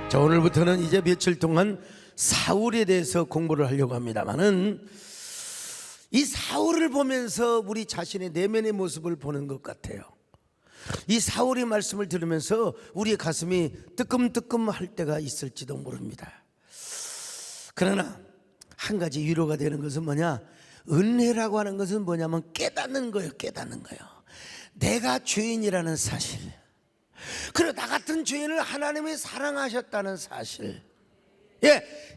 자, 오늘부터는 이제 며칠 동안 사울에 대해서 공부를 하려고 합니다만은 이 사울을 보면서 우리 자신의 내면의 모습을 보는 것 같아요. 이 사울의 말씀을 들으면서 우리의 가슴이 뜨끔뜨끔 할 때가 있을지도 모릅니다. 그러나 한 가지 위로가 되는 것은 뭐냐? 은혜라고 하는 것은 뭐냐면 깨닫는 거예요. 깨닫는 거예요. 내가 죄인이라는 사실, 그리고 나 같은 죄인을 하나님이 사랑하셨다는 사실,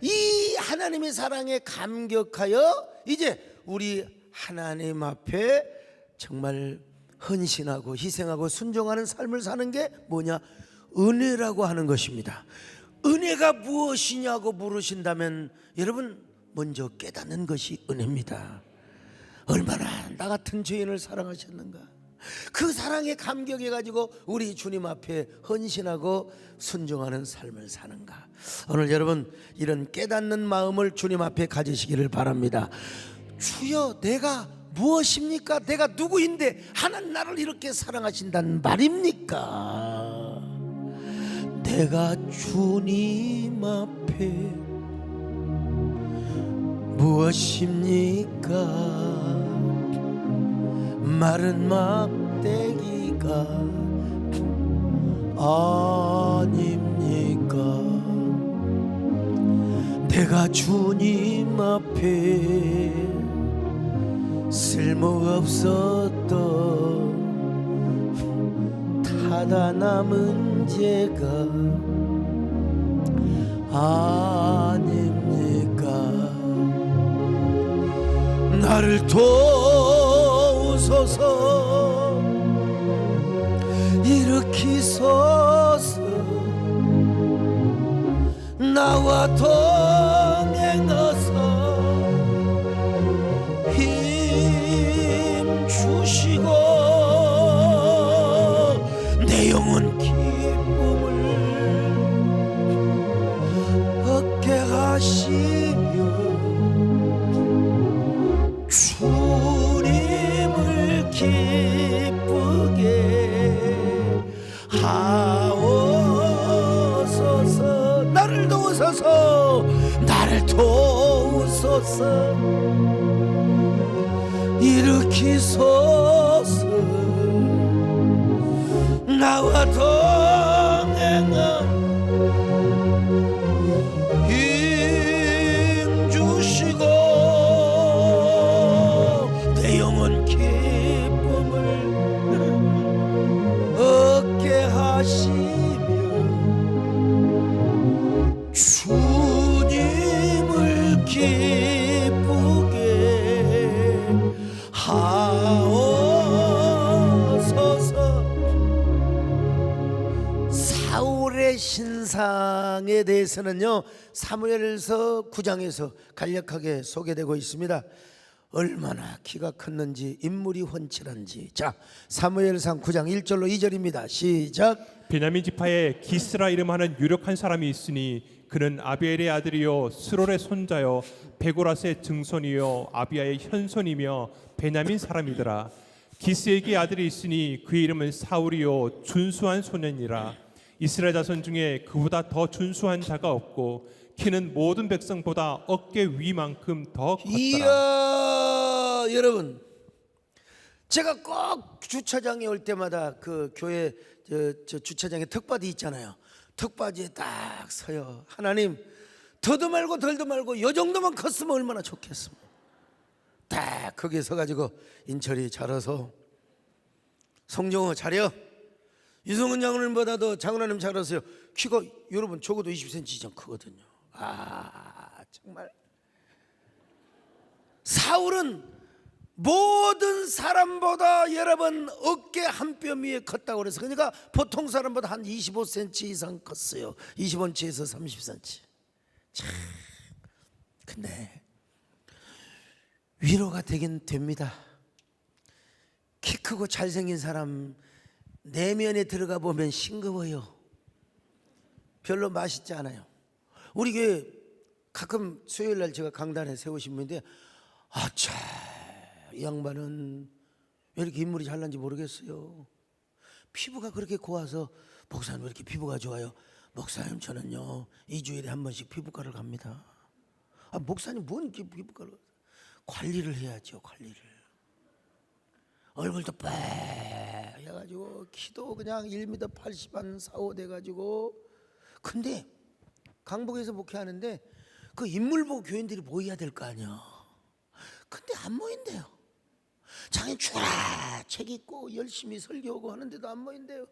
이 하나님의 사랑에 감격하여 이제 우리 하나님 앞에 정말 헌신하고 희생하고 순종하는 삶을 사는 게 뭐냐? 은혜라고 하는 것입니다. 은혜가 무엇이냐고 물으신다면 여러분, 먼저 깨닫는 것이 은혜입니다. 얼마나 나 같은 죄인을 사랑하셨는가, 그 사랑에 감격해가지고 우리 주님 앞에 헌신하고 순종하는 삶을 사는가. 오늘 여러분, 이런 깨닫는 마음을 주님 앞에 가지시기를 바랍니다. 주여, 내가 무엇입니까? 내가 누구인데 하나님 나를 이렇게 사랑하신다는 말입니까? 내가 주님 앞에 무엇입니까? 마른 막대기가 아닙니까? 내가 주님 앞에 쓸모없었던 타다 남은 죄가 아닙니까? 나를 도우소서, 일으키소서, 나와 동행하사 힘 주시고 내 영혼 기쁨을 얻게 하시며 주님을 기쁘게 하옵소서. 나를 도우소서, 나를 도우소서, 일으키소서, 나와 동행한 힘 주시고 내 영혼 기쁨을 얻게 하시며 주님을 기쁘게 하옵소서. 사울의 신상에 대해서는요, 사무엘서 9장에서 간략하게 소개되고 있습니다. 얼마나 키가 컸는지, 인물이 훤칠한지. 자, 사무엘상 9장 1절로 2절입니다. 시작. 베냐민 지파에 기스라 이름하는 유력한 사람이 있으니 그는 아비엘의 아들이요 스롤의 손자요 베고라스의 증손이요 아비야의 현손이며 베냐민 사람이더라. 기스에게 아들이 있으니 그의 이름은 사울이요 준수한 소년이라. 이스라엘 자손 중에 그보다 더 준수한 자가 없고 키는 모든 백성보다 어깨 위만큼 더 컸더라. 이야, 여러분, 제가 꼭 주차장에 올 때마다 그 교회 저 주차장에 턱받이 있잖아요. 턱받이에 딱 서요. 하나님, 더도 말고 덜도 말고 요 정도만 컸으면 얼마나 좋겠습니까? 딱 거기에 서가지고 인철이 잘해서, 성정호 잘해요, 유성은 장로님보다도 장로님 잘하세요. 키가 여러분 적어도 20cm 이상 크거든요. 정말 사울은 모든 사람보다 여러분 어깨 한 뼘 위에 컸다고 그래서, 그러니까 보통 사람보다 한 25cm 이상 컸어요. 20cm에서 30cm. 참, 근데 위로가 되긴 됩니다. 키 크고 잘생긴 사람 내면에 들어가 보면 싱거워요. 별로 맛있지 않아요. 우리 교회 가끔 수요일날 제가 강단에 세우신 분인데, 아차, 이 양반은 왜 이렇게 인물이 잘난지 모르겠어요. 피부가 그렇게 고와서, 목사님 왜 이렇게 피부가 좋아요? 목사님 저는요 2주일에 한 번씩 피부과를 갑니다. 목사님 뭔 피부과를? 관리를 해야죠. 관리를. 얼굴도 빽 해가지고 키도 그냥 1m 80 한 4, 5 돼가지고. 근데 강북에서 목회하는데 그 인물 보고 교인들이 모여야 될 거 아니야. 근데 안 모인대요. 장인 죽어라 책 읽고 열심히 설교하고 하는데도 안 모인대요.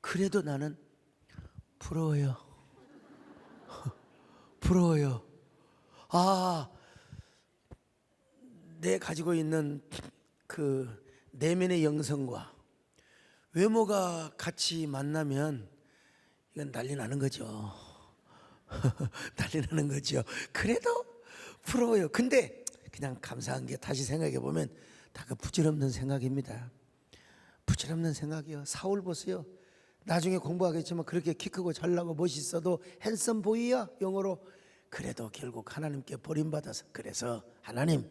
그래도 나는 부러워요. 부러워요. 내 가지고 있는 그 내면의 영성과 외모가 같이 만나면 이건 난리 나는 거죠. 난리 나는 거죠. 그래도 부러워요. 근데 그냥 감사한 게 다시 생각해 보면 다 그 부질없는 생각입니다. 부질없는 생각이요. 사울 보세요. 나중에 공부하겠지만 그렇게 키 크고 잘나고 멋있어도 핸섬 보이야 영어로. 그래도 결국 하나님께 버림받아서. 그래서 하나님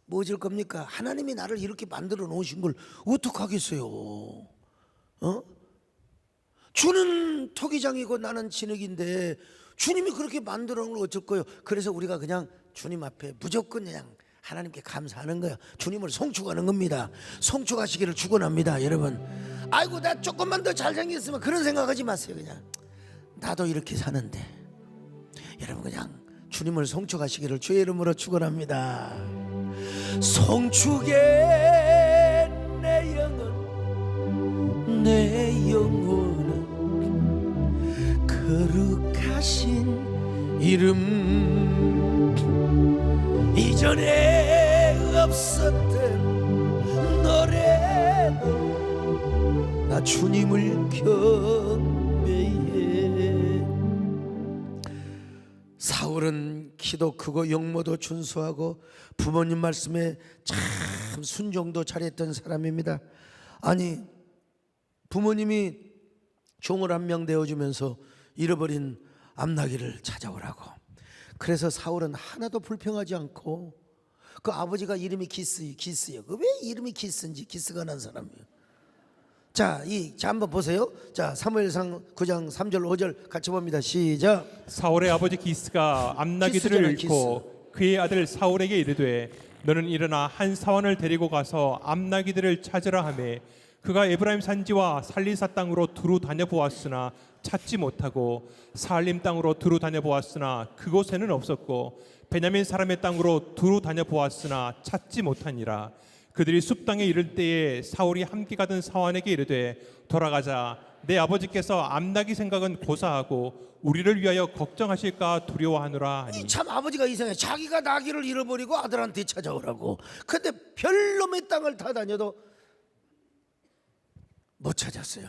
뭐 줄 겁니까? 하나님이 나를 이렇게 만들어 놓으신 걸 어떡하겠어요? 주는 토기장이고 나는 진흙인데 주님이 그렇게 만들어 놓은 걸 어쩔 거예요? 그래서 우리가 그냥 주님 앞에 무조건 그냥 하나님께 감사하는 거예요. 주님을 송축하는 겁니다. 송축하시기를 축원합니다. 여러분, 아이고 나 조금만 더 잘생겼으면 그런 생각하지 마세요. 그냥 나도 이렇게 사는데. 여러분 그냥 주님을 송축하시기를 주의 이름으로 축원합니다. 송축의 내 영혼은 거룩하신 이름, 이전에 없었던 노래로 나 주님을 경배해. 사울은 키도 크고 용모도 준수하고 부모님 말씀에 참 순종도 잘했던 사람입니다. 아니 부모님이 종을 한 명 되어주면서 잃어버린 암나귀를 찾아오라고. 그래서 사울은 하나도 불평하지 않고, 그 아버지가 이름이 기스요. 그 왜 이름이 기스인지, 기스가 난 사람이에요. 자 한번 보세요. 자 사무엘상 9장 3절 5절 같이 봅니다. 시작. 사울의 아버지 기스가 암나귀들을 잃고 그의 아들 사울에게 이르되 너는 일어나 한 사원을 데리고 가서 암나귀들을 찾으라 하매 그가 에브라임 산지와 살리사 땅으로 두루 다녀보았으나 찾지 못하고 사알림 땅으로 두루 다녀보았으나 그곳에는 없었고 베냐민 사람의 땅으로 두루 다녀보았으나 찾지 못하니라. 그들이 숲 땅에 이를 때에 사울이 함께 가던 사환에게 이르되 돌아가자. 내 아버지께서 암나귀 생각은 고사하고 우리를 위하여 걱정하실까 두려워하노라 하니. 참 아버지가 이상해. 자기가 나귀를 잃어버리고 아들한테 찾아오라고. 근데 별놈의 땅을 다 다녀도 못 찾았어요.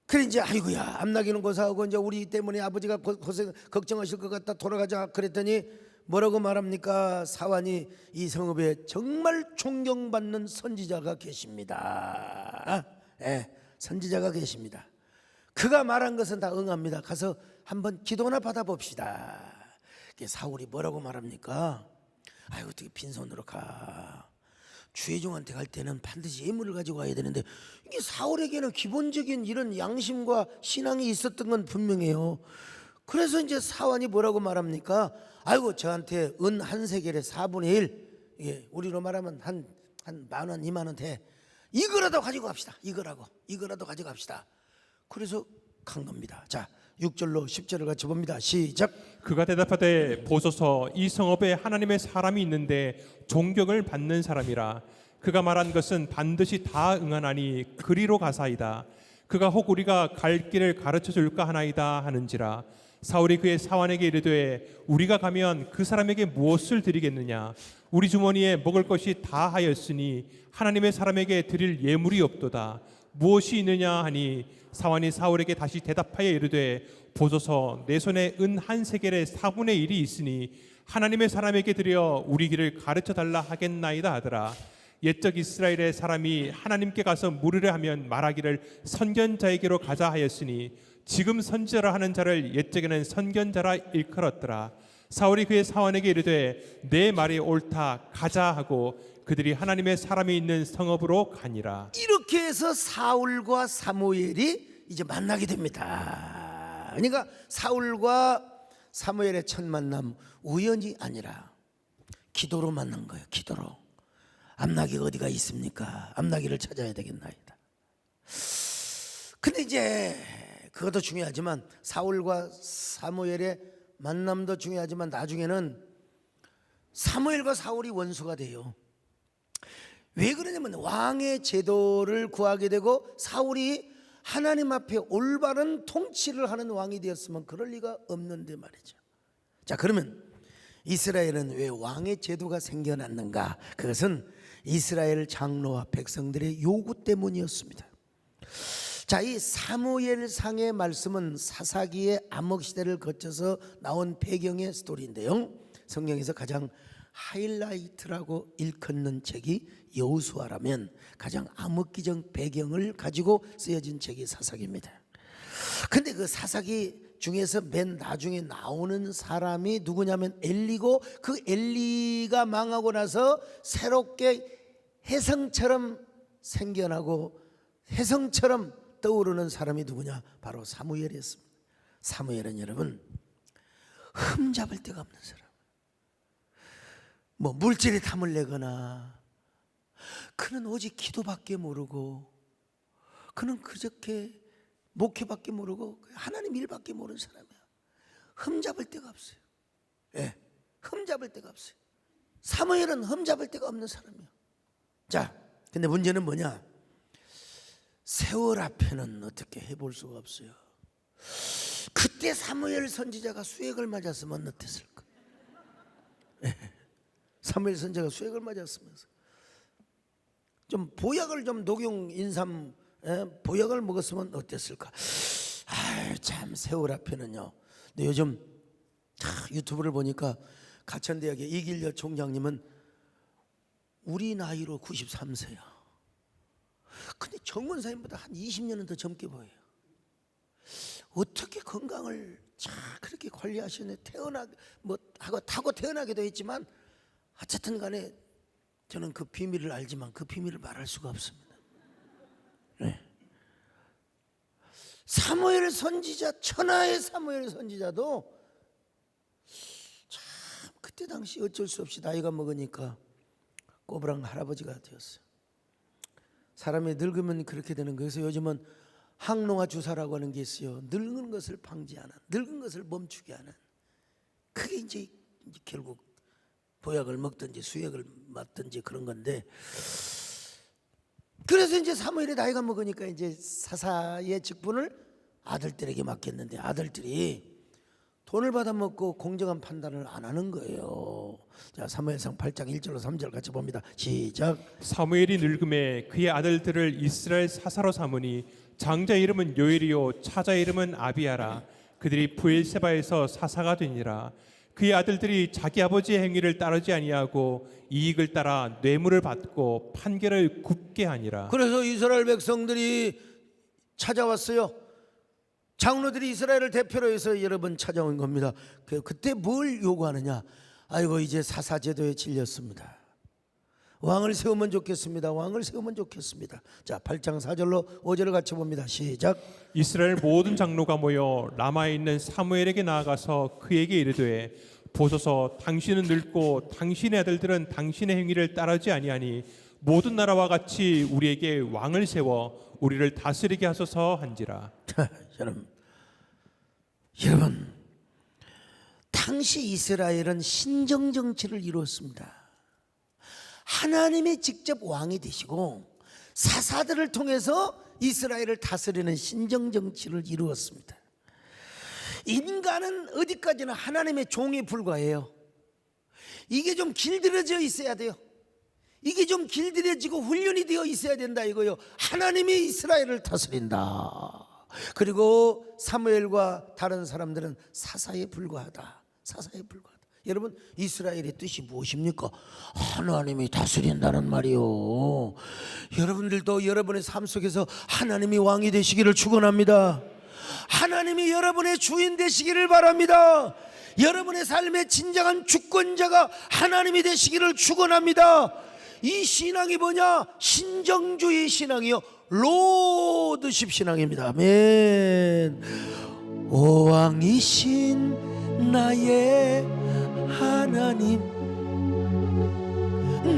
그래 이제 아이고야 암나귀는 고사하고 이제 우리 때문에 아버지가 고생 걱정하실 것 같다. 돌아가자. 그랬더니 뭐라고 말합니까? 사환이 이 성읍에 정말 존경받는 선지자가 계십니다. 선지자가 계십니다. 그가 말한 것은 다 응합니다. 가서 한번 기도나 받아봅시다. 사울이 뭐라고 말합니까? 아이고 어떻게 빈손으로 가. 주의종한테 갈 때는 반드시 예물을 가지고 가야 되는데, 이게 사울에게는 기본적인 이런 양심과 신앙이 있었던 건 분명해요. 그래서 이제 사환이 뭐라고 말합니까? 아이고 저한테 은 한 세겔의 4분의 1, 우리로 말하면 한 10,000원 20,000원 돼. 이거라도 가지고 갑시다. 이거라도 가지고 갑시다. 그래서 간 겁니다. 자 6절로 10절을 같이 봅니다. 시작. 그가 대답하되 보소서 이 성읍에 하나님의 사람이 있는데 존경을 받는 사람이라. 그가 말한 것은 반드시 다 응하나니 그리로 가사이다. 그가 혹 우리가 갈 길을 가르쳐 줄까 하나이다 하는지라. 사울이 그의 사환에게 이르되 우리가 가면 그 사람에게 무엇을 드리겠느냐? 우리 주머니에 먹을 것이 다 하였으니 하나님의 사람에게 드릴 예물이 없도다. 무엇이 있느냐 하니 사환이 사울에게 다시 대답하여 이르되 보소서 내 손에 은 한 세겔의 4분의 1이 있으니 하나님의 사람에게 드려 우리 길을 가르쳐 달라 하겠나이다 하더라. 옛적 이스라엘의 사람이 하나님께 가서 물으려 하면 말하기를 선견자에게로 가자 하였으니 지금 선지자라 하는 자를 옛적에는 선견자라 일컬었더라. 사울이 그의 사환에게 이르되 내 말이 옳다 가자 하고 그들이 하나님의 사람이 있는 성읍으로 가니라. 이렇게 해서 사울과 사무엘이 이제 만나게 됩니다. 그러니까 사울과 사무엘의 첫 만남 우연이 아니라 기도로 만난 거예요. 기도로. 암나귀가 어디가 있습니까? 암나귀를 찾아야 되겠나이다. 근데 이제 그것도 중요하지만 사울과 사무엘의 만남도 중요하지만 나중에는 사무엘과 사울이 원수가 돼요. 왜 그러냐면 왕의 제도를 구하게 되고 사울이 하나님 앞에 올바른 통치를 하는 왕이 되었으면 그럴 리가 없는데 말이죠. 자, 그러면 이스라엘은 왜 왕의 제도가 생겨났는가? 그것은 이스라엘 장로와 백성들의 요구 때문이었습니다. 자, 이 사무엘상의 말씀은 사사기의 암흑시대를 거쳐서 나온 배경의 스토리인데요, 성경에서 가장 하이라이트라고 일컫는 책이 여호수아라면 가장 암흑기적 배경을 가지고 쓰여진 책이 사사기입니다. 근데 그 사사기 중에서 맨 나중에 나오는 사람이 누구냐면 엘리고, 그 엘리가 망하고 나서 새롭게 혜성처럼 생겨나고 혜성처럼 떠오르는 사람이 누구냐? 바로 사무엘이었습니다. 사무엘은 여러분 흠잡을 데가 없는 사람. 뭐 물질에 탐을 내거나, 그는 오직 기도밖에 모르고, 그는 그저께 목회밖에 모르고 하나님 일밖에 모르는 사람이야. 흠잡을 데가 없어요. 예, 흠잡을 데가 없어요. 사무엘은 흠잡을 데가 없는 사람이야. 자, 근데 문제는 뭐냐? 세월 앞에는 어떻게 해볼 수가 없어요. 그때 사무엘 선지자가 수액을 맞았으면 어땠을까? 예, 사무엘 선지자가 수액을 맞았으면서 좀 보약을 좀 녹용 인삼 보약을 먹었으면 어땠을까? 참 세월 앞에는요. 근데 요즘 유튜브를 보니까 가천대학의 이길려 총장님은 우리 나이로 93세야. 근데 정원사님보다 한 20년은 더 젊게 보여요. 어떻게 건강을 그렇게 관리하시네. 타고 태어나기도 했지만 어쨌든 간에 저는 그 비밀을 알지만 그 비밀을 말할 수가 없습니다. 네. 사무엘 선지자, 천하의 사무엘 선지자도 참 그때 당시 어쩔 수 없이 나이가 먹으니까 꼬부랑 할아버지가 되었어요. 사람이 늙으면 그렇게 되는 거예요. 그래서 요즘은 항농화 주사라고 하는 게 있어요. 늙은 것을 방지하는, 늙은 것을 멈추게 하는. 그게 이제 결국 보약을 먹든지 수액을 맞든지 그런 건데, 그래서 이제 사무엘이 나이가 먹으니까 이제 사사의 직분을 아들들에게 맡겼는데 아들들이 돈을 받아먹고 공정한 판단을 안 하는 거예요. 자, 사무엘상 8장 1절로 3절 같이 봅니다. 시작. 사무엘이 늙음에 그의 아들들을 이스라엘 사사로 삼으니 장자 이름은 요엘이요 차자 이름은 아비야라. 그들이 브엘세바에서 사사가 되니라. 그의 아들들이 자기 아버지의 행위를 따르지 아니하고 이익을 따라 뇌물을 받고 판결을 굽게 하니라. 그래서 이스라엘 백성들이 찾아왔어요. 장로들이 이스라엘을 대표로 해서 여러 번 찾아온 겁니다. 그때 뭘 요구하느냐? 아이고, 이제 사사제도에 질렸습니다. 왕을 세우면 좋겠습니다. 왕을 세우면 좋겠습니다. 자, 8장 4절로 5절을 같이 봅니다. 시작. 이스라엘 모든 장로가 모여 라마에 있는 사무엘에게 나아가서 그에게 이르되 보소서, 당신은 늙고 당신의 아들들은 당신의 행위를 따르지 아니하니 모든 나라와 같이 우리에게 왕을 세워 우리를 다스리게 하소서 한지라. 여러분, 당시 이스라엘은 신정 정치를 이루었습니다. 하나님이 직접 왕이 되시고 사사들을 통해서 이스라엘을 다스리는 신정 정치를 이루었습니다. 인간은 어디까지나 하나님의 종에 불과해요. 이게 좀 길들여져 있어야 돼요. 이게 좀 길들여지고 훈련이 되어 있어야 된다 이거요. 하나님이 이스라엘을 다스린다. 그리고 사무엘과 다른 사람들은 사사에 불과하다. 사사에 불과하다. 여러분, 이스라엘의 뜻이 무엇입니까? 하나님이 다스린다는 말이요. 여러분들도 여러분의 삶 속에서 하나님이 왕이 되시기를 축원합니다. 하나님이 여러분의 주인 되시기를 바랍니다. 여러분의 삶의 진정한 주권자가 하나님이 되시기를 축원합니다. 이 신앙이 뭐냐? 신정주의 신앙이요. 로드십 신앙입니다. 아멘. 오 왕이신 나의 하나님,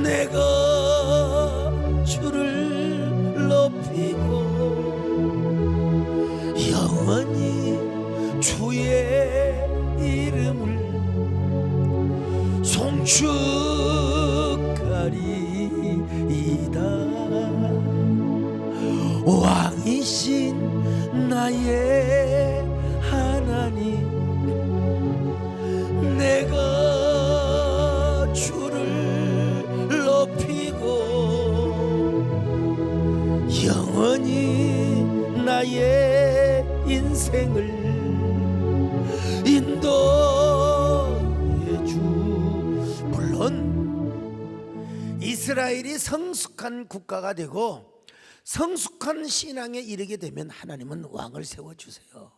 내가 주를 높이고 영원히 주의 이름을 송축하리이다. 왕이신 나의 하나님, 내가 주를 높이고 영원히 나의 인생을 인도해 주. 물론 이스라엘이 성숙한 국가가 되고 성숙한 신앙에 이르게 되면 하나님은 왕을 세워주세요.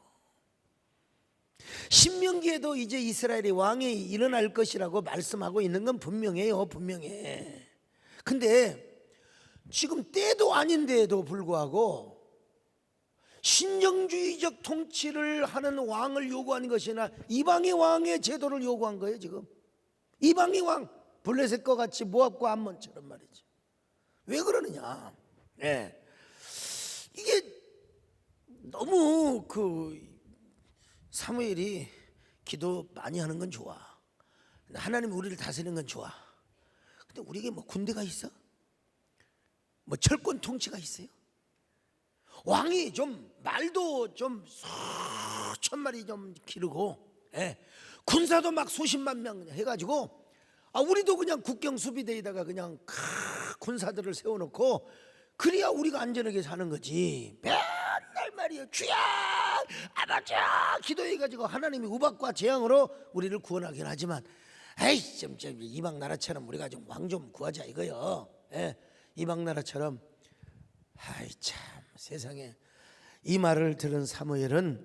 신명기에도 이제 이스라엘이 왕이 일어날 것이라고 말씀하고 있는 건 분명해요. 분명해. 근데 지금 때도 아닌데도 불구하고 신정주의적 통치를 하는 왕을 요구하는 것이나 이방의 왕의 제도를 요구한 거예요. 지금 이방의 왕, 블레셋과 같이 모압과 암몬처럼 말이죠. 왜 그러느냐? 네. 이게 너무 사무엘이 기도 많이 하는 건 좋아. 하나님 우리를 다스리는 건 좋아. 근데 우리에게 뭐 군대가 있어? 뭐 철권 통치가 있어요? 왕이 좀 말도 좀 수천 마리 좀 기르고, 군사도 막 수십만 명 해가지고, 우리도 그냥 국경 수비대에다가 그냥 군사들을 세워놓고 그래야 우리가 안전하게 사는 거지. 맨날 말이에요. 주야 아버지 기도해가지고 하나님이 우박과 재앙으로 우리를 구원하긴 하지만, 에이 좀 이방 나라처럼 우리가 좀 왕 좀 구하자 이거요. 이방 나라처럼. 아이 참 세상에. 이 말을 들은 사무엘은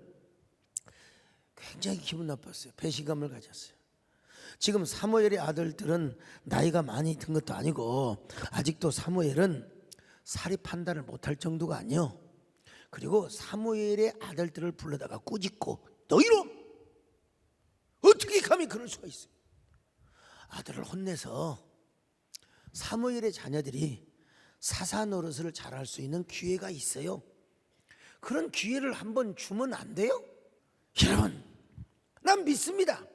굉장히 기분 나빴어요. 배신감을 가졌어요. 지금 사무엘의 아들들은 나이가 많이 든 것도 아니고 아직도 사무엘은 사리 판단을 못할 정도가 아니요. 그리고 사무엘의 아들들을 불러다가 꾸짖고, 너희놈 어떻게 감히 그럴 수가 있어요? 아들을 혼내서 사무엘의 자녀들이 사사 노릇을 잘할 수 있는 기회가 있어요. 그런 기회를 한번 주면 안 돼요? 여러분, 난 믿습니다.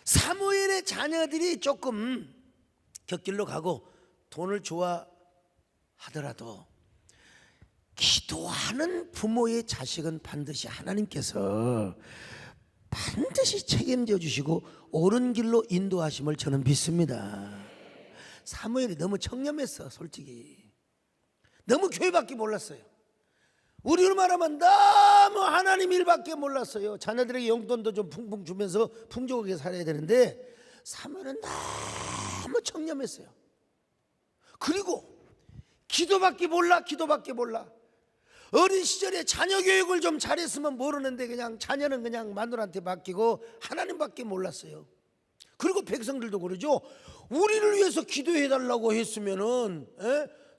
사무엘의 자녀들이 조금 곁길로 가고 돈을 좋아하더라도 기도하는 부모의 자식은 반드시 하나님께서 반드시 책임져 주시고 옳은 길로 인도하심을 저는 믿습니다. 사무엘이 너무 청렴했어. 솔직히 너무 교회밖에 몰랐어요. 우리로 말하면 너무 하나님 일밖에 몰랐어요. 자녀들에게 용돈도 좀 풍풍 주면서 풍족하게 살아야 되는데 사무엘은 너무 청렴했어요. 그리고 기도밖에 몰라. 어린 시절에 자녀 교육을 좀 잘했으면 모르는데 그냥 자녀는 그냥 마누라한테 맡기고 하나님밖에 몰랐어요. 그리고 백성들도 그러죠. 우리를 위해서 기도해달라고 했으면은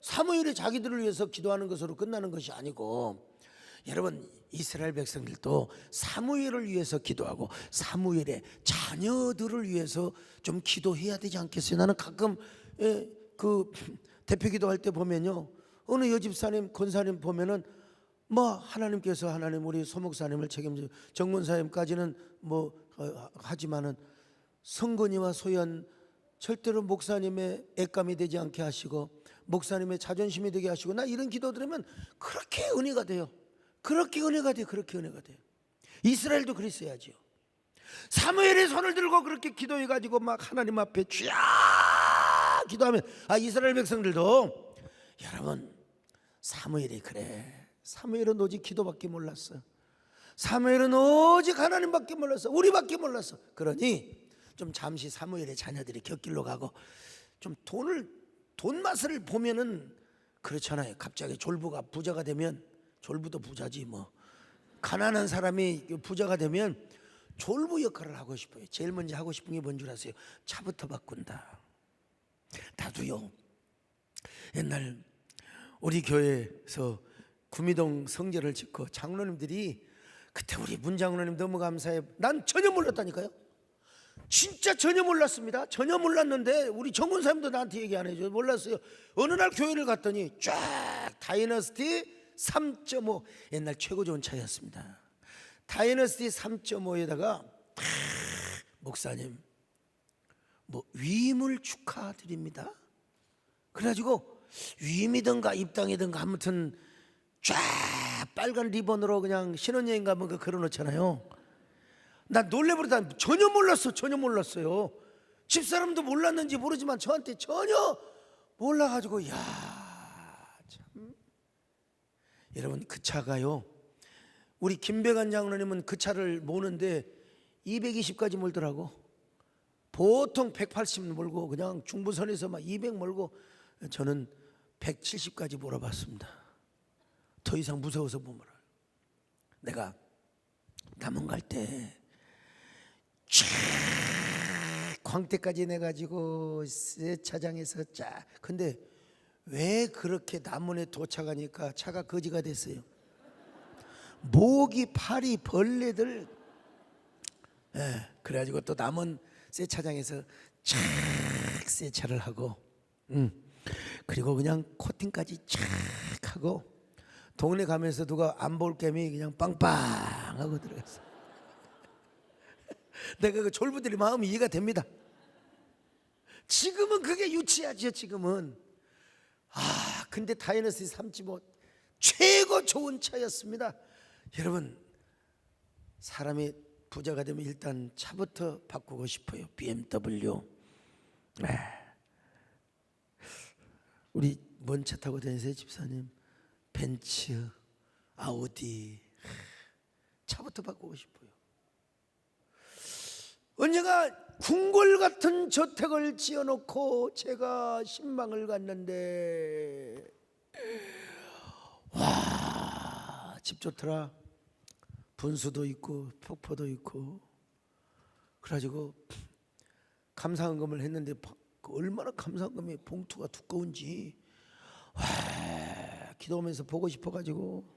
사무엘이 자기들을 위해서 기도하는 것으로 끝나는 것이 아니고, 여러분 이스라엘 백성들도 사무엘을 위해서 기도하고 사무엘의 자녀들을 위해서 좀 기도해야 되지 않겠어요? 나는 가끔 그 대표 기도할 때 보면요, 어느 여집사님 권사님 보면은 뭐 하나님께서 하나님 우리 소목사님을 책임져 정문사님까지는 뭐 하지만은 성건이와 소연 절대로 목사님의 애감이 되지 않게 하시고 목사님의 자존심이 되게 하시고, 나 이런 기도 들으면 그렇게 은혜가 돼요. 그렇게 은혜가 돼요. 이스라엘도 그랬어야죠. 사무엘의 손을 들고 그렇게 기도해가지고 막 하나님 앞에 주야 기도하면, 이스라엘 백성들도, 여러분 사무엘이 그래. 사무엘은 오직 기도밖에 몰랐어. 사무엘은 오직 하나님밖에 몰랐어. 우리밖에 몰랐어. 그러니 좀 잠시 사무엘의 자녀들이 곁길로 가고 좀 돈 맛을 보면은 그렇잖아요. 갑자기 졸부가 부자가 되면, 졸부도 부자지 뭐, 가난한 사람이 부자가 되면 졸부 역할을 하고 싶어요. 제일 먼저 하고 싶은 게 뭔 줄 아세요? 차부터 바꾼다. 나도요, 옛날 우리 교회에서 구미동 성전을 짓고 장로님들이 그때 우리 문 장로님 너무 감사해. 난 전혀 몰랐다니까요. 진짜 전혀 몰랐습니다. 전혀 몰랐는데 우리 정원사님도 나한테 얘기 안 해줘. 몰랐어요. 어느 날 교회를 갔더니 쫙 다이너스티 3.5 옛날 최고 좋은 차였습니다. 다이너스티 3.5에다가 목사님 뭐 위임을 축하드립니다. 그래가지고 위임이든가 입당이든가 아무튼 쫙 빨간 리본으로 그냥 신혼여행 가면 그 걸어놓잖아요. 나 놀래버리다. 전혀 몰랐어요. 집사람도 몰랐는지 모르지만 저한테 전혀 몰라가지고 야 참. 여러분 그 차가요, 우리 김백안 장로님은 그 차를 모는데 220까지 몰더라고. 보통 180 몰고 그냥 중부선에서 막 200 몰고 저는 170까지 몰아봤습니다. 더 이상 무서워서 못 몰아요. 내가 남원 갈 때 쫙 광택까지 내가지고 세차장에서 쫙. 근데 왜 그렇게 남원에 도착하니까 차가 거지가 됐어요. 모기, 파리, 벌레들. 그래가지고 또 남원 세차장에서 쫙 세차를 하고, 그리고 그냥 코팅까지 쫙 하고 동네 가면서 누가 안 볼 게임이 그냥 빵빵 하고 들어갔어. 내가 그 졸부들의 마음이 이해가 됩니다. 지금은 그게 유치하죠. 지금은. 근데 다이너스티 3.5 최고 좋은 차였습니다. 여러분 사람이 부자가 되면 일단 차부터 바꾸고 싶어요. BMW. 우리 뭔 차 타고 다니세요 집사님? 벤츠, 아우디. 차부터 바꾸고 싶어요. 언제가 궁궐 같은 저택을 지어놓고 제가 신방을 갔는데 와, 집 좋더라. 분수도 있고 폭포도 있고. 그래가지고 감사헌금을 했는데 얼마나 감사헌금이 봉투가 두꺼운지 와, 기도하면서 보고 싶어가지고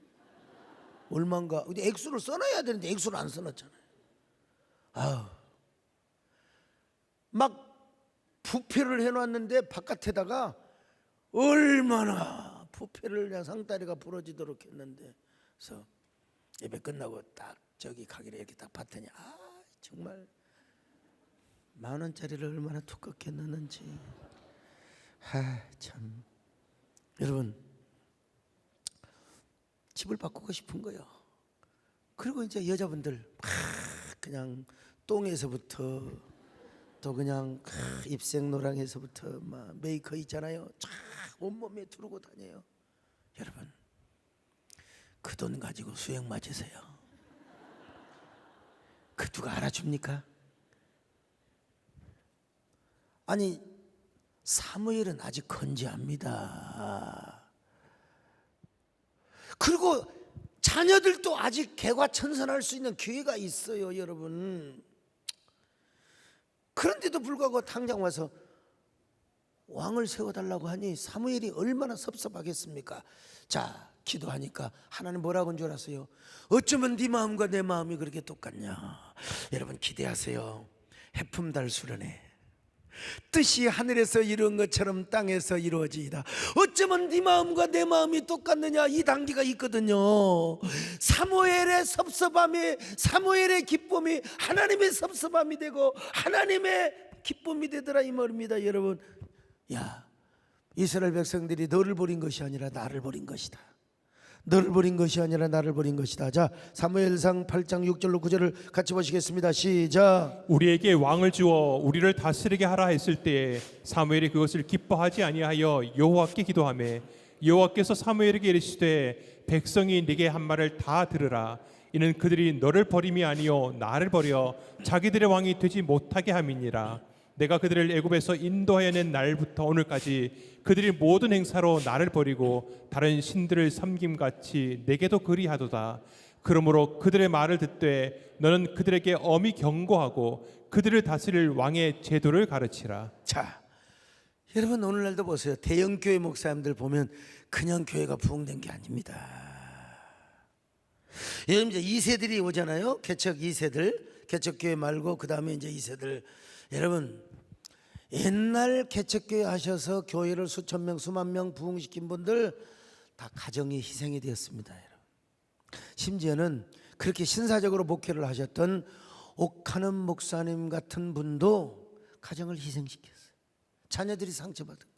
얼마인가. 근데 액수를 써놔야 되는데 액수를 안 써놨잖아요. 막 부패를 해놨는데 바깥에다가 얼마나 부패를 그냥 상다리가 부러지도록 했는데, 그래서 예배 끝나고 딱 저기 가기를 이렇게 딱 봤더니 정말 10,000원짜리를 얼마나 두껍게 넣는지. 참. 여러분 집을 바꾸고 싶은 거예요. 그리고 이제 여자분들 막 그냥 똥에서부터 또 그냥 입생노랑에서부터 막 메이커 있잖아요. 쫙 온몸에 두르고 다녀요. 여러분 그 돈 가지고 수행 맞으세요. 그 누가 알아줍니까? 아니 사무엘은 아직 건재합니다. 그리고 자녀들도 아직 개과천선할 수 있는 기회가 있어요. 여러분 그런데도 불구하고 당장 와서 왕을 세워달라고 하니 사무엘이 얼마나 섭섭하겠습니까? 자, 기도하니까 하나님 뭐라고 한 줄 아세요? 어쩌면 네 마음과 내 마음이 그렇게 똑같냐. 여러분 기대하세요. 해품달수련해. 뜻이 하늘에서 이루어진 것처럼 땅에서 이루어지이다. 어쩌면 네 마음과 내 마음이 똑같느냐. 이 단계가 있거든요. 사무엘의 섭섭함이, 사무엘의 기쁨이 하나님의 섭섭함이 되고 하나님의 기쁨이 되더라 이 말입니다. 여러분, 야, 이스라엘 백성들이 너를 버린 것이 아니라 나를 버린 것이다. 너를 버린 것이 아니라 나를 버린 것이다. 자, 사무엘상 8장 6절로 9절을 같이 보시겠습니다. 시작. 우리에게 왕을 주어 우리를 다스리게 하라 했을 때에 사무엘이 그것을 기뻐하지 아니하여 여호와께 기도하매 여호와께서 사무엘에게 이르시되 백성이 네게 한 말을 다 들으라. 이는 그들이 너를 버림이 아니요 나를 버려 자기들의 왕이 되지 못하게 함이니라. 내가 그들을 애굽에서 인도하여 낸 날부터 오늘까지 그들이 모든 행사로 나를 버리고 다른 신들을 섬김같이 내게도 그리하도다. 그러므로 그들의 말을 듣되 너는 그들에게 엄히 경고하고 그들을 다스릴 왕의 제도를 가르치라. 자, 여러분 오늘날도 보세요. 대형교회 목사님들 보면 그냥 교회가 부흥된 게 아닙니다. 요즘 이제 2세들이 오잖아요. 개척 2세들, 개척교회 말고 그 다음에 이제 2세들. 여러분, 옛날 개척교회 하셔서 교회를 수천 명, 수만 명 부흥시킨 분들 다 가정이 희생이 되었습니다. 여러분. 심지어는 그렇게 신사적으로 목회를 하셨던 옥하는 목사님 같은 분도 가정을 희생시켰어요. 자녀들이 상처받은 거예요.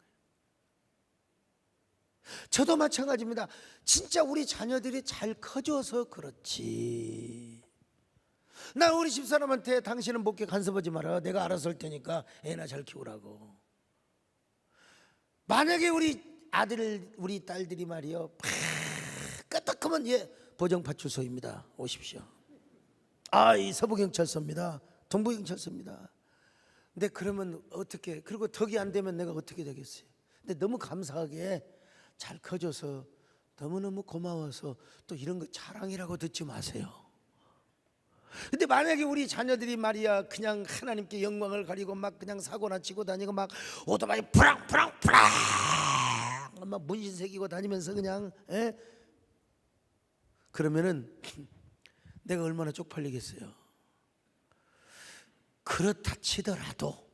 저도 마찬가지입니다. 진짜 우리 자녀들이 잘 커져서 그렇지. 나 우리 집사람한테 당신은 목회 간섭하지 마라. 내가 알아서 할 테니까 애나 잘 키우라고. 만약에 우리 아들, 우리 딸들이 말이요, 까딱하면 예, 보정파출소입니다. 오십시오. 이 서부경찰서입니다. 동부경찰서입니다. 근데 그러면 어떻게, 그리고 덕이 안 되면 내가 어떻게 되겠어요? 근데 너무 감사하게 잘 커져서 너무너무 고마워서 또 이런 거 자랑이라고 듣지 마세요. 근데 만약에 우리 자녀들이 말이야 그냥 하나님께 영광을 가리고 막 그냥 사고나 치고 다니고 막 오토바이 프랑프랑 막 문신 새기고 다니면서 그냥 그러면은 내가 얼마나 쪽팔리겠어요. 그렇다 치더라도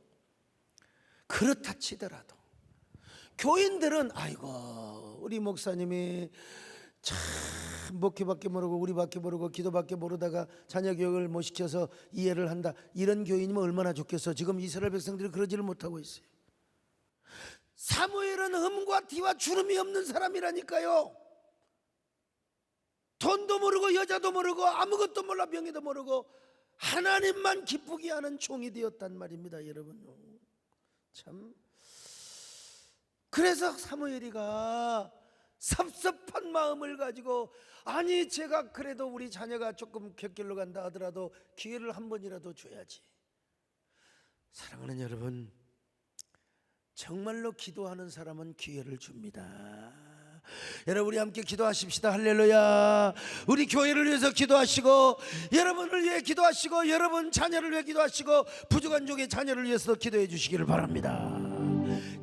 교인들은 아이고 우리 목사님이 참 목회밖에 모르고 우리밖에 모르고 기도밖에 모르다가 자녀 교육을 못 시켜서 이해를 한다. 이런 교인이면 얼마나 좋겠어. 지금 이스라엘 백성들이 그러지를 못하고 있어요. 사무엘은 흠과 티와 주름이 없는 사람이라니까요. 돈도 모르고 여자도 모르고 아무것도 몰라 명예도 모르고 하나님만 기쁘게 하는 종이 되었단 말입니다. 여러분 참. 그래서 사무엘이가 섭섭한 마음을 가지고 아니 제가 그래도 우리 자녀가 조금 곁길로 간다 하더라도 기회를 한 번이라도 줘야지. 사랑하는 여러분, 정말로 기도하는 사람은 기회를 줍니다. 여러분 우리 함께 기도하십시다. 할렐루야. 우리 교회를 위해서 기도하시고 여러분을 위해 기도하시고 여러분 자녀를 위해 기도하시고 부족한 종의 자녀를 위해서 기도해 주시기를 바랍니다.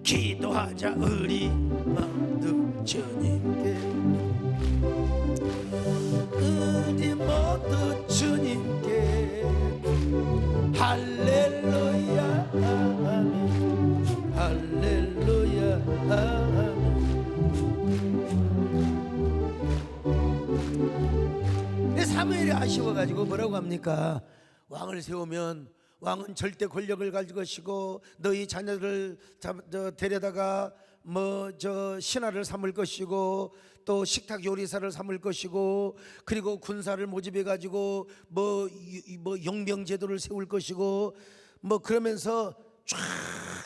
기도하자 우리 모두 주님께, 우리 모두 주님께 할렐루야 아멘 할렐루야 아멘. 사무엘이 아쉬워가지고 뭐라고 합니까? 왕을 세우면 왕은 절대 권력을 가질 것이고 너희 자녀를 데려다가 신하를 삼을 것이고 또 식탁 요리사를 삼을 것이고 그리고 군사를 모집해 가지고 용병 제도를 세울 것이고 그러면서 쫙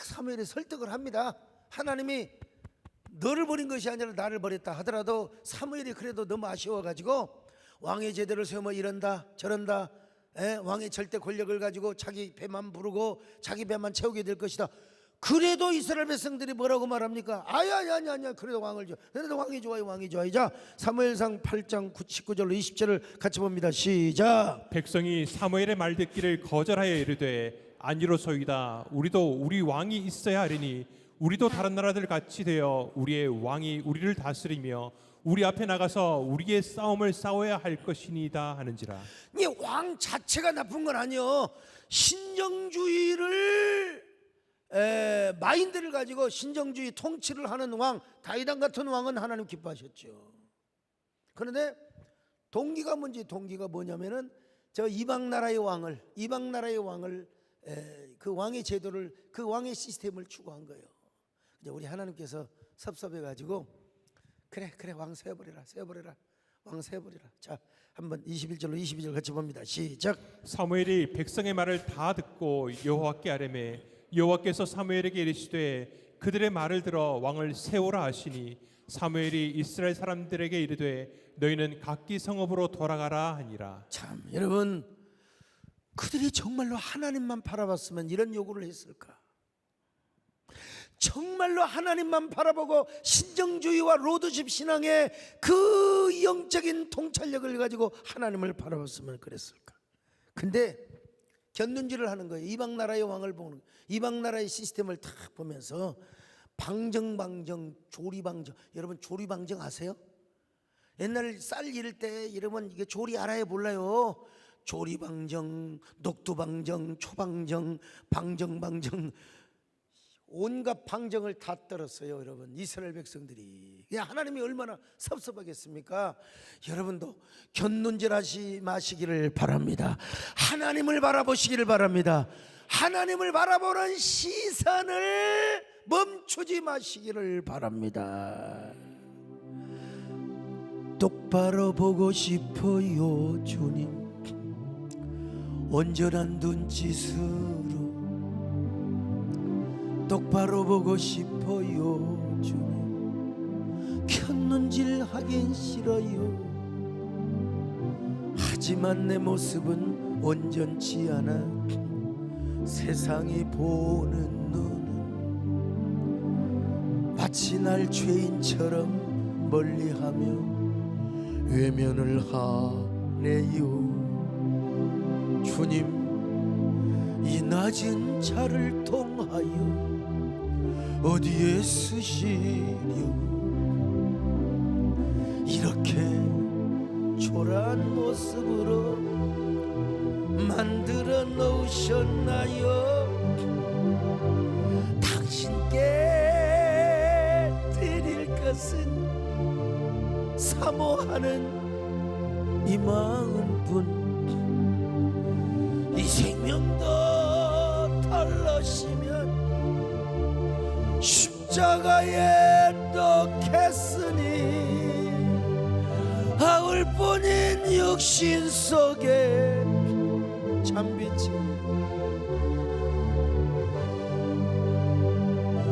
사무엘이 설득을 합니다. 하나님이 너를 버린 것이 아니라 나를 버렸다 하더라도 사무엘이 그래도 너무 아쉬워 가지고 왕의 제도를 세우면 이런다 저런다, 왕의 절대 권력을 가지고 자기 배만 부르고 자기 배만 채우게 될 것이다. 그래도 이스라엘 백성들이 뭐라고 말합니까? 아니야 그래도 왕을 줘. 그래도 왕이 좋아요 왕이 좋아요. 자 사무엘상 8장 19절로 20절을 같이 봅니다. 시작. 백성이 사무엘의 말 듣기를 거절하여 이르되 아니로소이다. 우리도 우리 왕이 있어야 하리니 우리도 다른 나라들 같이 되어 우리의 왕이 우리를 다스리며 우리 앞에 나가서 우리의 싸움을 싸워야 할 것이니이다 하는지라. 이 왕 자체가 나쁜 건 아니요. 신정주의를 마인드를 가지고 신정주의 통치를 하는 왕, 다윗왕 같은 왕은 하나님 기뻐하셨죠. 그런데 동기가 뭐냐면은 저 이방 나라의 왕을 그 왕의 제도를 그 왕의 시스템을 추구한 거예요. 이제 우리 하나님께서 섭섭해 가지고 그래 왕 세워버려라 왕 세워버려라. 자 한번 21절로 22절 같이 봅니다. 시작. 사무엘이 백성의 말을 다 듣고 여호와께 아뢰매 여호와께서 사무엘에게 이르시되 그들의 말을 들어 왕을 세우라 하시니 사무엘이 이스라엘 사람들에게 이르되 너희는 각기 성읍으로 돌아가라 하니라. 참 여러분 그들이 정말로 하나님만 바라봤으면 이런 요구를 했을까? 정말로 하나님만 바라보고 신정주의와 로드십 신앙의 그 영적인 통찰력을 가지고 하나님을 바라봤으면 그랬을까? 근데 곁눈질을 하는 거예요. 이방 나라의 왕을 보는 거예요. 이방 나라의 시스템을 딱 보면서 방정 조리방정. 여러분 조리방정 아세요? 옛날 쌀 이을 때 이러면 이게 조리 알아요 몰라요? 조리방정, 녹두방정, 초방정, 방정방정, 온갖 방정을 다 떨었어요. 여러분, 이스라엘 백성들이. 하나님이 얼마나 섭섭하겠습니까? 여러분도 곁눈질하지 마시기를 바랍니다. 하나님을 바라보시기를 바랍니다. 하나님을 바라보는 시선을 멈추지 마시기를 바랍니다. 똑바로 보고 싶어요 주님. 온전한 눈짓으로 똑바로 보고 싶어요 주님. 곁눈질 하긴 싫어요. 하지만 내 모습은 온전치 않아. 세상이 보는 눈은 마치 날 죄인처럼 멀리하며 외면을 하네요. 주님, 이 낮은 자를 통하여 어디에 쓰시려 이렇게 초라한 모습으로 만들어 놓으셨나요? 당신께 드릴 것은 사모하는 이 마음뿐. 이 생명도 털러시면 십자가에 넣겠으니 하울뿐인 육신 속에 참빛이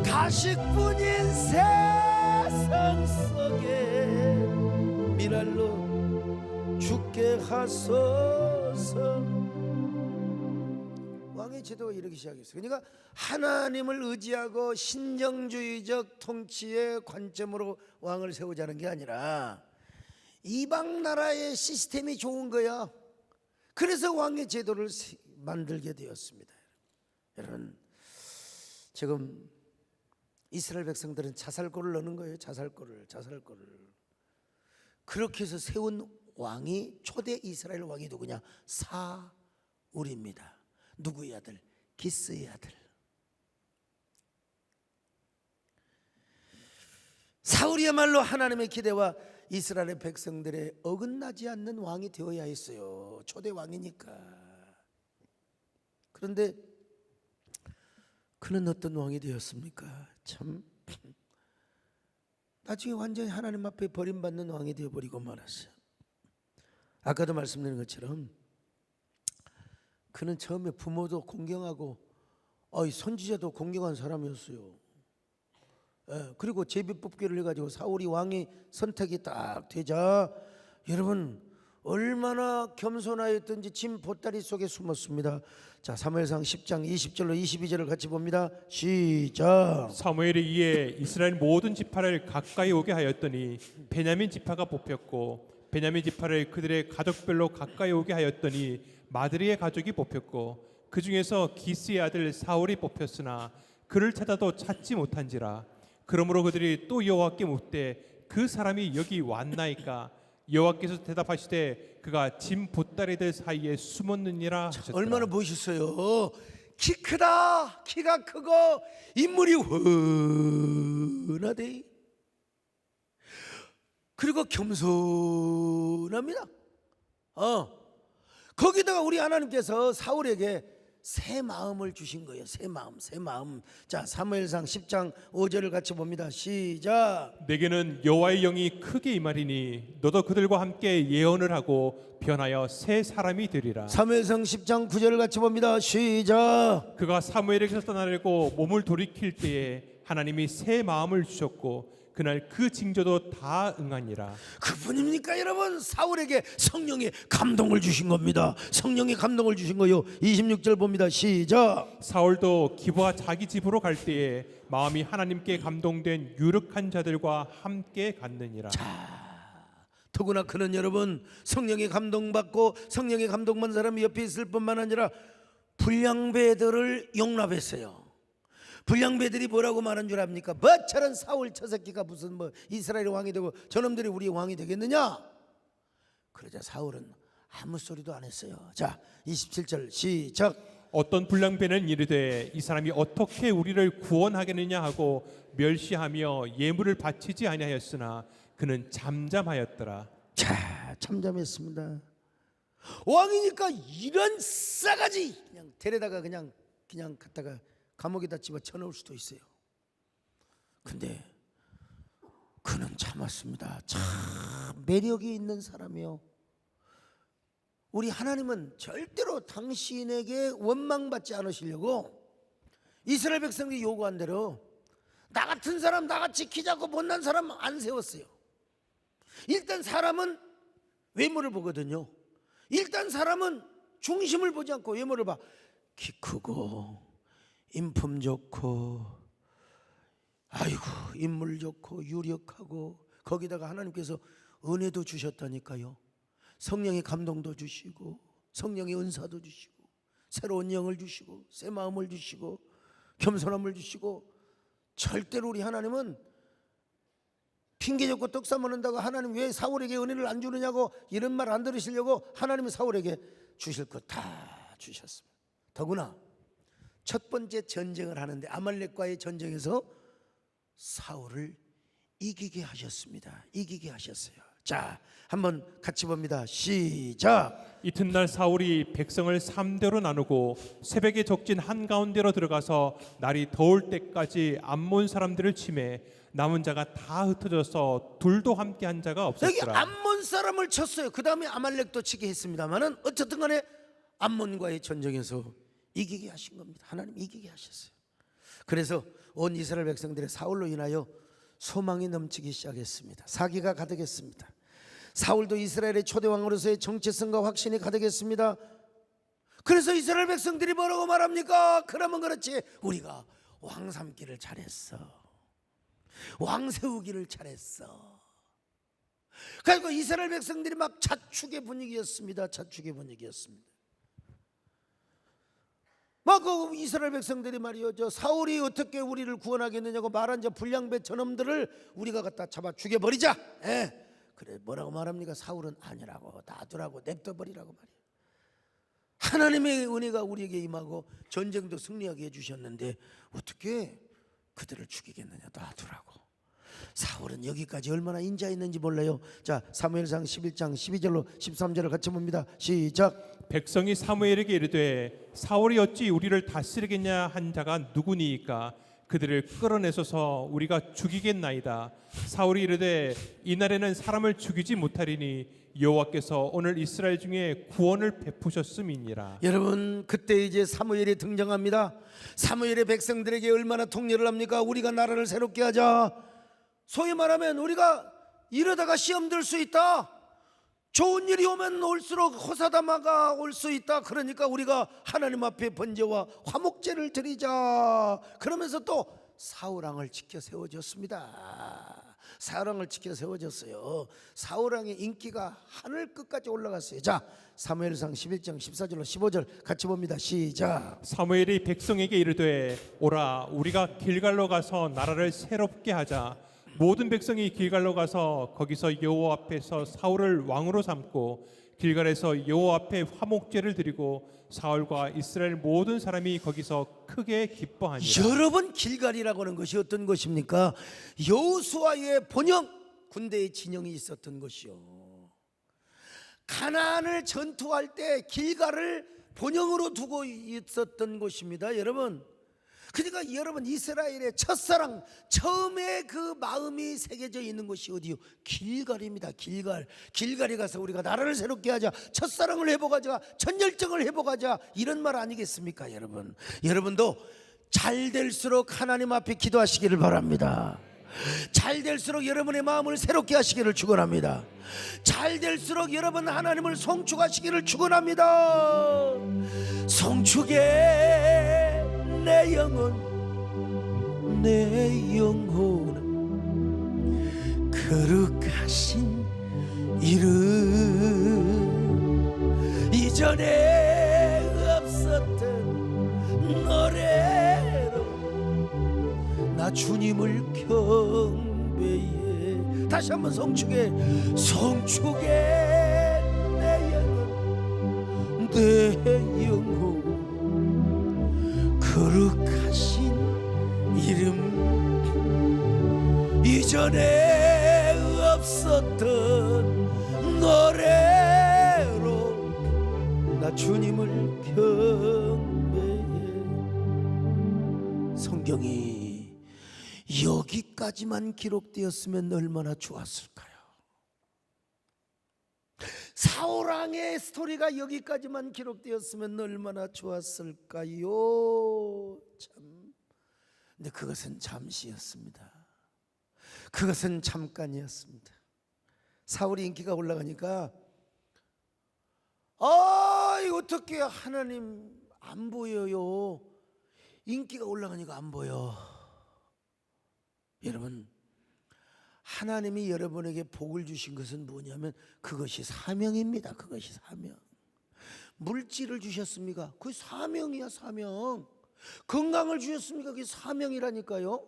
가식뿐인 세상 속에 미랄로 죽게 하소서. 왕의 제도가 이렇게 시작했어요. 그러니까 하나님을 의지하고 신정주의적 통치의 관점으로 왕을 세우자는 게 아니라 이방 나라의 시스템이 좋은 거야. 그래서 왕의 제도를 만들게 되었습니다. 여러분, 지금 이스라엘 백성들은 자살골을 넣는 거예요. 자살골을. 그렇게 해서 세운 왕이, 초대 이스라엘 왕이 누구냐? 사울입니다. 누구의 아들? 기스의 아들. 사울이야말로 하나님의 기대와 이스라엘 백성들의 어긋나지 않는 왕이 되어야 했어요. 초대 왕이니까. 그런데 그는 어떤 왕이 되었습니까? 참 나중에 완전히 하나님 앞에 버림받는 왕이 되어버리고 말았어요. 아까도 말씀드린 것처럼 그는 처음에 부모도 공경하고 선지자도 공경한 사람이었어요. 그리고 제비뽑기를 해가지고 사울이 왕이 선택이 딱 되자 여러분 얼마나 겸손하였던지 짐 보따리 속에 숨었습니다. 자, 사무엘상 10장 20절로 22절을 같이 봅니다. 시작. 사무엘이 이에 이스라엘 모든 지파를 가까이 오게 하였더니 베냐민 지파가 뽑혔고 베냐민 지파를 그들의 가족별로 가까이 오게 하였더니 마드리의 가족이 뽑혔고 그 중에서 기스의 아들 사울이 뽑혔으나 그를 찾아도 찾지 못한지라. 그러므로 그들이 또 여호와께 묻되 그 사람이 여기 왔나이까? 여호와께서 대답하시되 그가 짐 보따리들 사이에 숨었느니라 하셨더라. 얼마나 멋있어요. 키 크다. 키가 크고 인물이 훤하대. 그리고 겸손합니다. 거기다가 우리 하나님께서 사울에게 새 마음을 주신 거예요. 새 마음. 자, 사무엘상 10장 5절을 같이 봅니다. 시작. 내게는 여호와의 영이 크게 임하리니 너도 그들과 함께 예언을 하고 변하여 새 사람이 되리라. 사무엘상 10장 9절을 같이 봅니다. 시작. 그가 사무엘에게서 떠나려고 몸을 돌이킬 때에 하나님이 새 마음을 주셨고 그날 그 징조도 다 응하니라. 그분입니까 여러분? 사울에게 성령의 감동을 주신 겁니다. 성령의 감동을 주신 거요. 26절 봅니다. 시작. 사울도 기브아 자기 집으로 갈 때에 마음이 하나님께 감동된 유력한 자들과 함께 갔느니라. 더구나 그는 여러분 성령의 감동받고 성령의 감동받은 사람이 옆에 있을 뿐만 아니라 불량배들을 용납했어요. 불량배들이 뭐라고 말한 줄 압니까? 뭐 저런 사울 저 새끼가 무슨 뭐 이스라엘 왕이 되고 저놈들이 우리 왕이 되겠느냐? 그러자 사울은 아무 소리도 안 했어요. 자, 27절 시작. 어떤 불량배는 이르되 이 사람이 어떻게 우리를 구원하겠느냐 하고 멸시하며 예물을 바치지 아니하였으나 그는 잠잠하였더라. 자, 잠잠했습니다. 왕이니까 이런 싸가지 그냥 데려다가 그냥 갖다가 감옥에다 집어넣을 수도 있어요. 근데 그는 참았습니다. 참 매력이 있는 사람이요. 우리 하나님은 절대로 당신에게 원망받지 않으시려고 이스라엘 백성이 요구한 대로 나 같은 사람 나같이 키 작고 못난 사람 안 세웠어요. 일단 사람은 외모를 보거든요. 일단 사람은 중심을 보지 않고 외모를 봐. 키 크고 인품 좋고 아이고 인물 좋고 유력하고 거기다가 하나님께서 은혜도 주셨다니까요. 성령의 감동도 주시고 성령의 은사도 주시고 새로운 영을 주시고 새 마음을 주시고 겸손함을 주시고 절대로 우리 하나님은 핑계 잡고 떡 싸먹는다고 하나님 왜 사울에게 은혜를 안 주느냐고 이런 말 안 들으시려고 하나님은 사울에게 주실 것 다 주셨습니다. 더구나 첫 번째 전쟁을 하는데 아말렉과의 전쟁에서 사울을 이기게 하셨습니다. 이기게 하셨어요. 자, 한번 같이 봅니다. 시작. 이튿날 사울이 백성을 3대로 나누고 새벽에 적진 한가운데로 들어가서 날이 더울 때까지 암몬 사람들을 치매 남은 자가 다 흩어져서 둘도 함께 한 자가 여기 없었더라. 암몬 사람을 쳤어요. 그 다음에 아말렉도 치게 했습니다만은 어쨌든 간에 암몬과의 전쟁에서 이기게 하신 겁니다. 하나님 이기게 하셨어요. 그래서 온 이스라엘 백성들의 사울로 인하여 소망이 넘치기 시작했습니다. 사기가 가득했습니다. 사울도 이스라엘의 초대왕으로서의 정체성과 확신이 가득했습니다. 그래서 이스라엘 백성들이 뭐라고 말합니까? 그러면 그렇지 우리가 왕 삼기를 잘했어. 왕 세우기를 잘했어. 그리고 이스라엘 백성들이 막 자축의 분위기였습니다. 자축의 분위기였습니다. 막 그 이스라엘 백성들이 말이요, 저 사울이 어떻게 우리를 구원하겠느냐고 말한 저 불량배 저놈들을 우리가 갖다 잡아 죽여버리자. 그래 뭐라고 말합니까? 사울은 아니라고 놔두라고 냅둬버리라고 말이에요. 하나님의 은혜가 우리에게 임하고 전쟁도 승리하게 해주셨는데 어떻게 그들을 죽이겠느냐? 놔두라고. 사울은 여기까지 얼마나 인자했는지 몰라요. 자, 사무엘상 11장 12절로 13절을 같이 봅니다. 시작. 백성이 사무엘에게 이르되 사울이 어찌 우리를 다스리겠냐 한 자가 누구니이까 그들을 끌어내소서 우리가 죽이겠나이다. 사울이 이르되 이날에는 사람을 죽이지 못하리니 여호와께서 오늘 이스라엘 중에 구원을 베푸셨음이니라. 여러분 그때 이제 사무엘이 등장합니다. 사무엘의 백성들에게 얼마나 통렬을 합니까? 우리가 나라를 새롭게 하자. 소위 말하면 우리가 이러다가 시험 들 수 있다. 좋은 일이 오면 올수록 호사다마가 올 수 있다. 그러니까 우리가 하나님 앞에 번제와 화목제를 드리자. 그러면서 또 사울왕을 지켜 세워졌습니다. 사울왕을 지켜 세워졌어요. 사울왕의 인기가 하늘 끝까지 올라갔어요. 자, 사무엘상 11장 14절로 15절 같이 봅니다. 시작. 사무엘이 백성에게 이르되 오라 우리가 길갈로 가서 나라를 새롭게 하자. 모든 백성이 길갈로 가서 거기서 여호와 앞에서 사울을 왕으로 삼고 길갈에서 여호와 앞에 화목제를 드리고 사울과 이스라엘 모든 사람이 거기서 크게 기뻐하니라. 여러분 길갈이라고 하는 것이 어떤 것입니까? 여호수아의 본영 군대의 진영이 있었던 것이요. 가나안을 전투할 때 길갈을 본영으로 두고 있었던 곳입니다. 여러분 그러니까 여러분 이스라엘의 첫사랑 처음에 그 마음이 새겨져 있는 곳이 어디요? 길갈입니다. 길갈에 가서 우리가 나라를 새롭게 하자, 첫사랑을 회복하자, 전열정을 회복하자, 이런 말 아니겠습니까? 여러분도 잘 될수록 하나님 앞에 기도하시기를 바랍니다. 잘 될수록 여러분의 마음을 새롭게 하시기를 축원합니다. 잘 될수록 여러분 하나님을 송축하시기를 축원합니다. 송축에 내 영혼 내 영혼은 거룩하신 이름 이전에 없었던 노래로 주님을 경배해. 다시 한번 송축해. 송축해 내 영혼 내 영혼 거룩하신 이름 이전에 없었던 노래로 나 주님을 경배해. 성경이 여기까지만 기록되었으면 얼마나 좋았을까요? 사울왕의 스토리가 여기까지만 기록되었으면 얼마나 좋았을까요? 참. 근데 그것은 잠시였습니다. 그것은 잠깐이었습니다. 사울이 인기가 올라가니까 어떻게 하나님 안 보여요? 인기가 올라가니까 안 보여. 여러분, 하나님이 여러분에게 복을 주신 것은 뭐냐면 그것이 사명입니다. 그것이 사명. 물질을 주셨습니까? 그게 사명이야, 사명. 건강을 주셨습니까? 그게 사명이라니까요.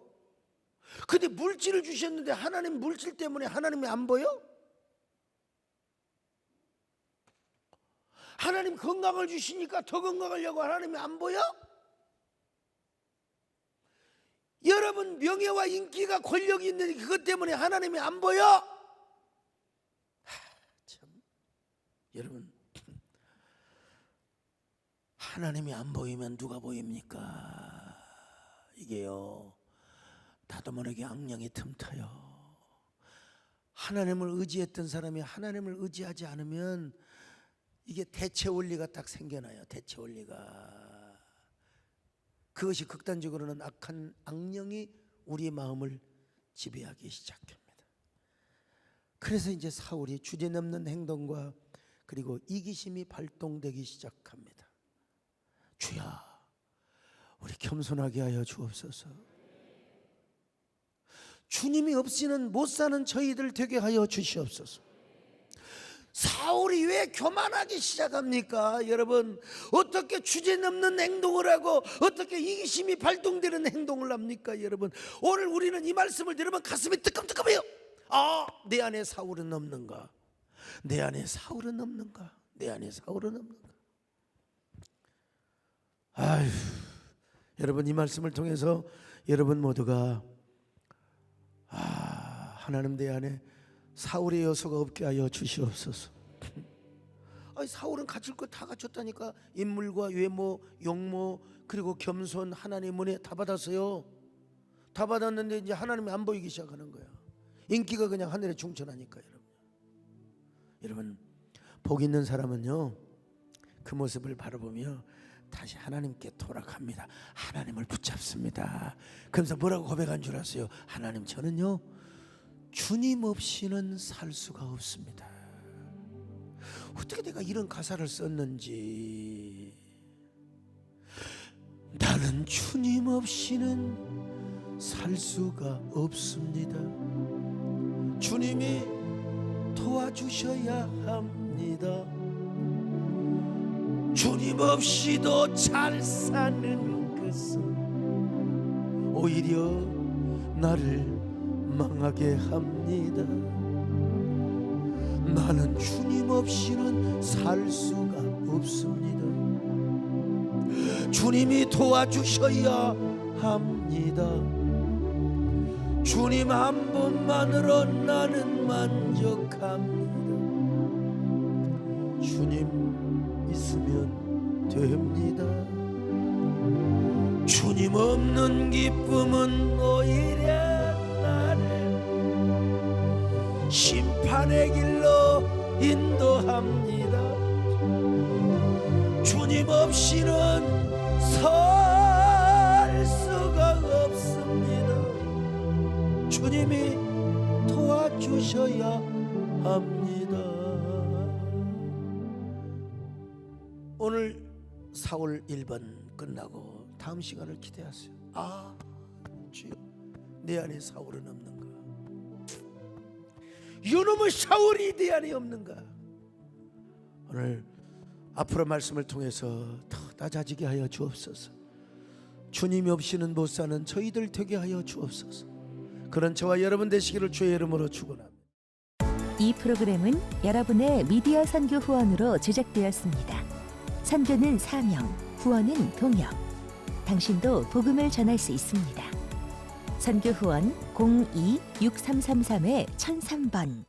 근데 물질을 주셨는데 하나님 물질 때문에 하나님이 안 보여? 하나님 건강을 주시니까 더 건강하려고 하나님이 안 보여? 여러분 명예와 인기가 권력이 있는데 그것 때문에 하나님이 안 보여? 참, 여러분 하나님이 안 보이면 누가 보입니까? 이게요, 나도 모르게 악령이 틈타요. 하나님을 의지했던 사람이 하나님을 의지하지 않으면 이게 대체 원리가 딱 생겨나요. 대체 원리가. 그것이 극단적으로는 악한 악령이 우리의 마음을 지배하기 시작합니다. 그래서 이제 사울이 주제넘는 행동과 그리고 이기심이 발동되기 시작합니다. 주야, 우리 겸손하게 하여 주옵소서. 주님이 없이는 못 사는 저희들 되게 하여 주시옵소서. 사울이 왜 교만하기 시작합니까? 여러분, 어떻게 주제넘는 행동을 하고 어떻게 이기심이 발동되는 행동을 합니까? 여러분, 오늘 우리는 이 말씀을 들으면 가슴이 뜨끔뜨끔해요. 내 안에 사울은 없는가? 내 안에 사울은 없는가? 내 안에 사울은 없는가? 아휴, 여러분, 이 말씀을 통해서 여러분 모두가 하나님 내 안에 사울의 요소가 없게 하여 주시옵소서. 사울은 갖출 것 다 갖췄다니까. 인물과 외모, 용모, 그리고 겸손, 하나님 은혜 다 받았어요. 다 받았는데 이제 하나님이 안 보이기 시작하는 거야. 인기가 그냥 하늘에 충천하니까. 여러분, 복 있는 사람은요, 그 모습을 바라보며 다시 하나님께 돌아갑니다. 하나님을 붙잡습니다. 그러면서 뭐라고 고백한 줄 아세요? 하나님, 저는요 주님 없이는 살 수가 없습니다. 어떻게 내가 이런 가사를 썼는지. 나는 주님 없이는 살 수가 없습니다. 주님이 도와주셔야 합니다. 주님 없이도 잘 사는 것은 오히려 나를 망하게 합니다. 나는 주님 없이는 살 수가 없습니다. 주님이 도와주셔야 합니다. 주님 한 분만으로 나는 만족합니다. 주님 있으면 됩니다. 주님 없는 기쁨은 오히려 심판의 길로 인도합니다. 주님 없이는 살 수가 없습니다. 주님이 도와주셔야 합니다. 오늘 사울 1번 끝나고 다음 시간을 기대하세요. 주여, 내 안에 사울은 없는가? 이놈의 사울이 내 안에 없는가? 오늘 앞으로 말씀을 통해서 더 낮아지게 하여 주옵소서. 주님이 없이는 못 사는 저희들 되게 하여 주옵소서. 그런 저와 여러분 되시기를 주의 이름으로 축원합니다. 이 프로그램은 여러분의 미디어 선교 후원으로 제작되었습니다. 선교는 사명, 후원은 동역. 당신도 복음을 전할 수 있습니다. 선교 후원 02-6333-1003번